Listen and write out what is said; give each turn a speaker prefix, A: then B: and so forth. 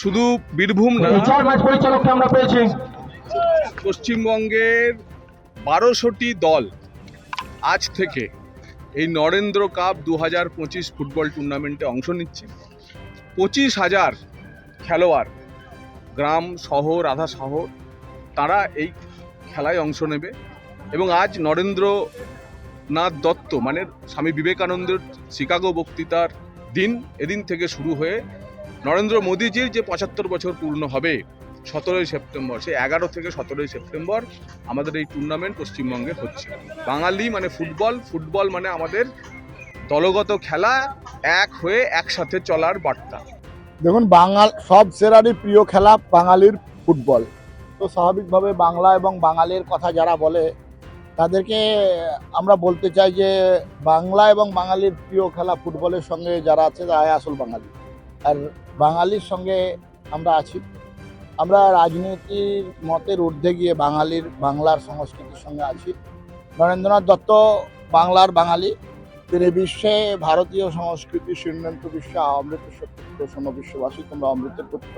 A: শুধু বীরভূম না,
B: পরিচালককে আমরা পেয়েছি।
A: পশ্চিমবঙ্গের 1200টি দল আজ থেকে এই নরেন্দ্র কাপ 2025 ফুটবল টুর্নামেন্টে অংশ নিচ্ছে। 25,000 খেলোয়াড়, গ্রাম শহর আধা শহর, তারা এই খেলায় অংশ নেবে। এবং আজ নরেন্দ্রনাথ দত্ত মানে স্বামী বিবেকানন্দের শিকাগো বক্তৃতার দিন, এদিন থেকে শুরু হয়ে নরেন্দ্র মোদীজির যে 75 বছর পূর্ণ হবে 17ই সেপ্টেম্বর, সেই 11 থেকে 17ই সেপ্টেম্বর আমাদের এই টুর্নামেন্ট পশ্চিমবঙ্গে হচ্ছে। বাঙালি মানে ফুটবল, ফুটবল মানে আমাদের দলগত খেলা, এক হয়ে একসাথে চলার বার্তা।
C: দেখুন, বাঙাল সব সেরারই প্রিয় খেলা বাঙালির ফুটবল। তো স্বাভাবিকভাবে বাংলা এবং বাঙালির কথা যারা বলে তাদেরকে আমরা বলতে চাই যে বাংলা এবং বাঙালির প্রিয় খেলা ফুটবলের সঙ্গে যারা আছে তারাই আসল বাঙালি। আর বাঙালির সঙ্গে আমরা আছি। আমরা রাজনীতির মতের ঊর্ধ্বে গিয়ে বাংলার সংস্কৃতির সঙ্গে আছি। নরেন্দ্রনাথ দত্ত বাংলার বাঙালি। তিনি বিশ্বে ভারতীয় সংস্কৃতি শূন্যন্ত বিশ্বে অমৃতের সত্য বিশ্ববাসী, তোমরা অমৃতের পুত্র।